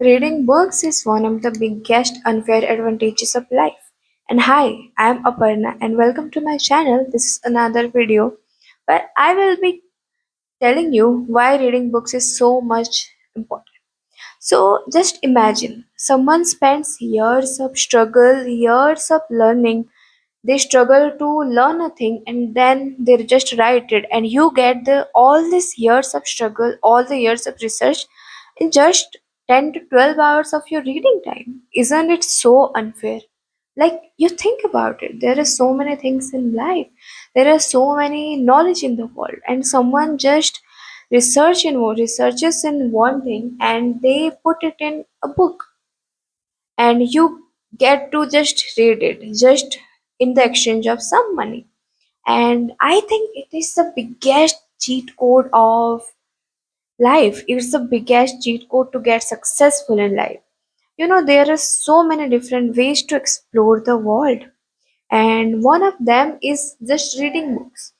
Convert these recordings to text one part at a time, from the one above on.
Reading books is one of the biggest unfair advantages of life. And hi, I am Aparna and welcome to my channel. This is another video where I will be telling you why reading books is so much important. So just imagine someone spends years of struggle, years of learning. They struggle to learn a thing and then they just write it, and you get the all these years of struggle, all the years of research in just 10 to 12 hours of your reading time. Isn't it so unfair? Like, you think about it, there are so many things in life, there are so many knowledge in the world, and someone just researches in one thing and they put it in a book, and you get to just read it just in the exchange of some money. And I think it is the biggest cheat code of life. It's the biggest cheat code to get successful in life. There are so many different ways to explore the world, and one of them is just reading books.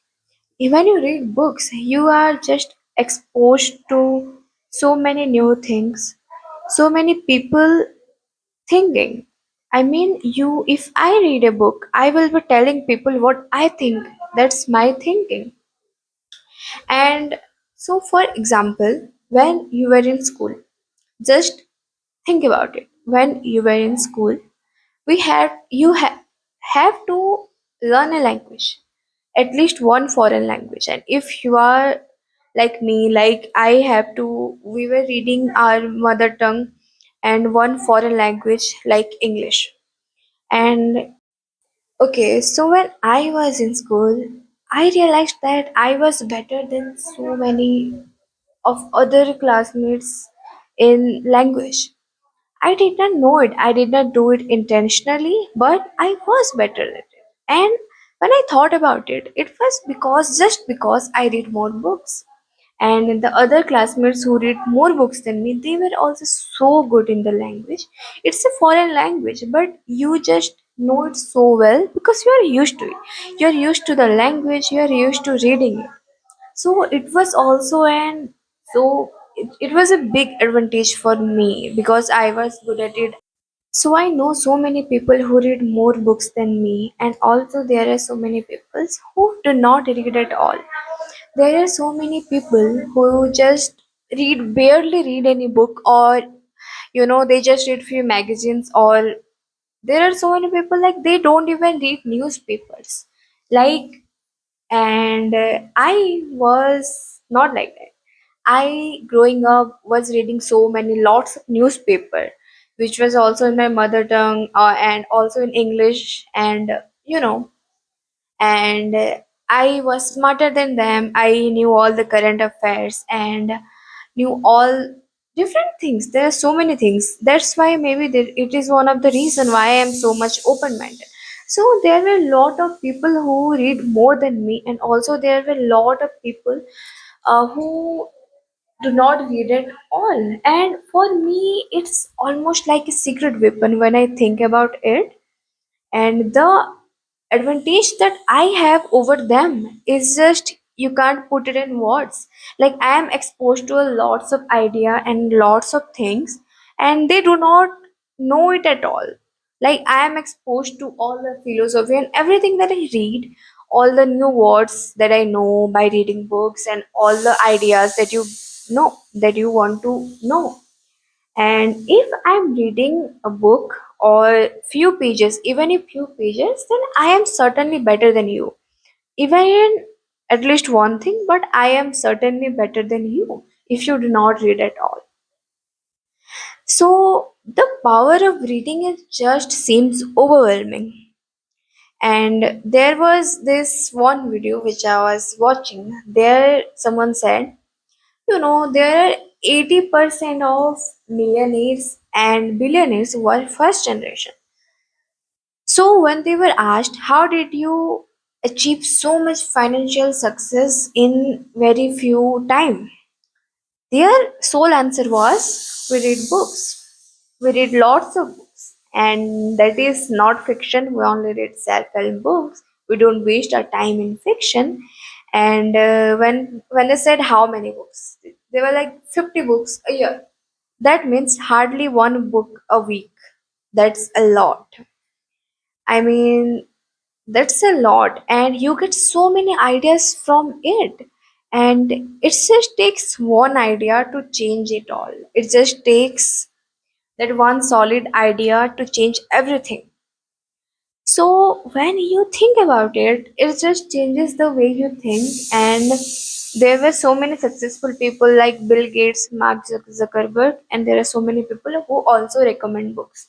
When you read books, you are just exposed to so many new things, so many people thinking. I mean, if I read a book, I will be telling people what I think. That's my thinking. And so, for example, when you were in school, just think about it. When you were in school, we had you have to learn a language, at least one foreign language. And if you are like me, like I have to, we were reading our mother tongue and one foreign language like English. And okay, so when I was in school, I realized that I was better than so many of other classmates in language. I did not know it. I did not do it intentionally, but I was better at it. And when I thought about it, it was just because I read more books. And the other classmates who read more books than me, they were also so good in the language. It's a foreign language, but you just know it so well because you are used to it. You're used to the language, you're used to reading it. So it was also an so it was a big advantage for me because I was good at it. So I know so many people who read more books than me, and also there are so many people who do not read at all. There are so many people who just barely read any book, or they just read few magazines, or there are so many people like they don't even read newspapers. Like, and I was not like that. I growing up was reading so many lots of newspaper, which was also in my mother tongue, and also in English, and and I was smarter than them. I knew all the current affairs and knew all different things. There are so many things. That's why maybe it is one of the reason why I am so much open minded. So there were a lot of people who read more than me, and also there were a lot of people who do not read at all. And for me, it's almost like a secret weapon when I think about it. And the advantage that I have over them is just you can't put it in words. Like, I am exposed to a lots of idea and lots of things, and they do not know it at all. Like, I am exposed to all the philosophy and everything that I read, all the new words that I know by reading books, and all the ideas that you know that you want to know. And if I'm reading a book or few pages, even if few pages, then I am certainly better than you. Even in at least one thing, but I am certainly better than you if you do not read at all. So the power of reading it just seems overwhelming. And there was this one video which I was watching. There someone said, there are 80% of millionaires and billionaires who are first generation. So when they were asked, how did you achieve so much financial success in very few time? Their sole answer was, we read books. We read lots of books. And that is not fiction. We only read self-help books. We don't waste our time in fiction. And when they said how many books, they were like 50 books a year. That means hardly one book a week. That's a lot. I mean, that's a lot, and you get so many ideas from it. And it just takes one idea to change it all. It just takes that one solid idea to change everything. So when you think about it, it just changes the way you think. And there were so many successful people like Bill Gates, Mark Zuckerberg, and there are so many people who also recommend books.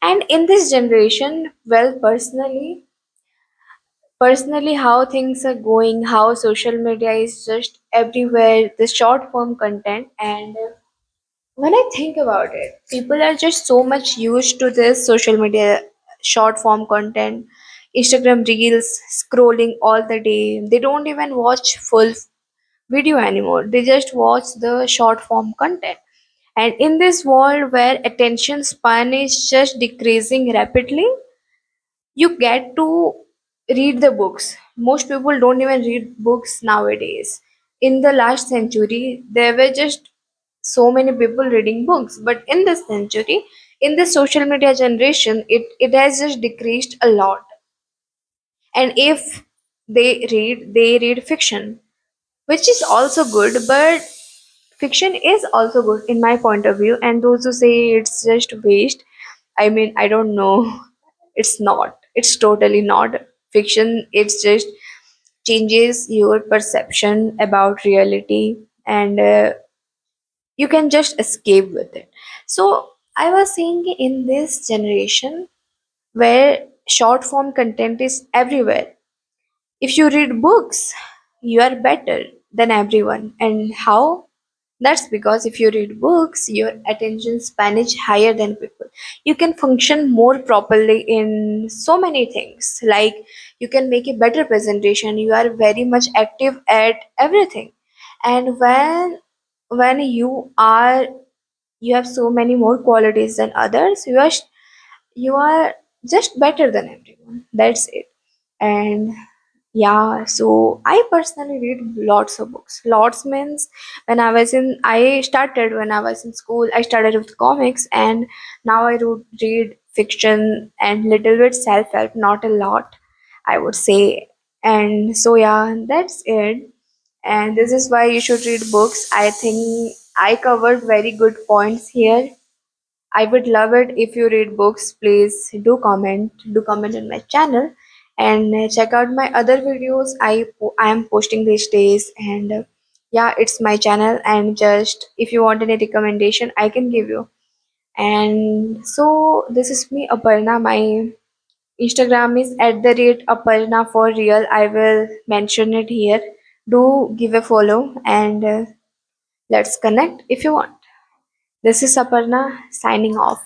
And in this generation, well, personally, how things are going, how social media is just everywhere, the short form content, and when I think about it, people are just so much used to this social media short form content, Instagram reels, scrolling all the day. They don't even watch full video anymore. They just watch the short form content. And in this world where attention span is just decreasing rapidly, you get to read the books. Most people don't even read books nowadays. In the last century, there were just so many people reading books, but in this century, in the social media generation, it has just decreased a lot. And if they read fiction, which is also good, but fiction is also good in my point of view. And those who say it's just waste, I mean, I don't know. It's not. It's totally not fiction. It's just changes your perception about reality, and you can just escape with it. So I was saying in this generation where short form content is everywhere, if you read books, you are better than everyone. And how? That's because if you read books, your attention span is higher than people. You can function more properly in so many things. Like you can make a better presentation. You are very much active at everything. And when you have so many more qualities than others, you are just better than everyone. That's it. And yeah, so I personally read lots of books. Lots means when I was in school, I started with comics, and now I read fiction and little bit self-help, not a lot, I would say. And so yeah, that's it. And this is why you should read books. I think I covered very good points here. I would love it if you read books. Please do comment on my channel, and check out my other videos I am posting these days. And yeah, it's my channel, and just if you want any recommendation, I can give you. And so this is me, Aparna. My Instagram is at the rate Aparna for real. I will mention it here. Do give a follow, and let's connect if you want. This is Aparna signing off.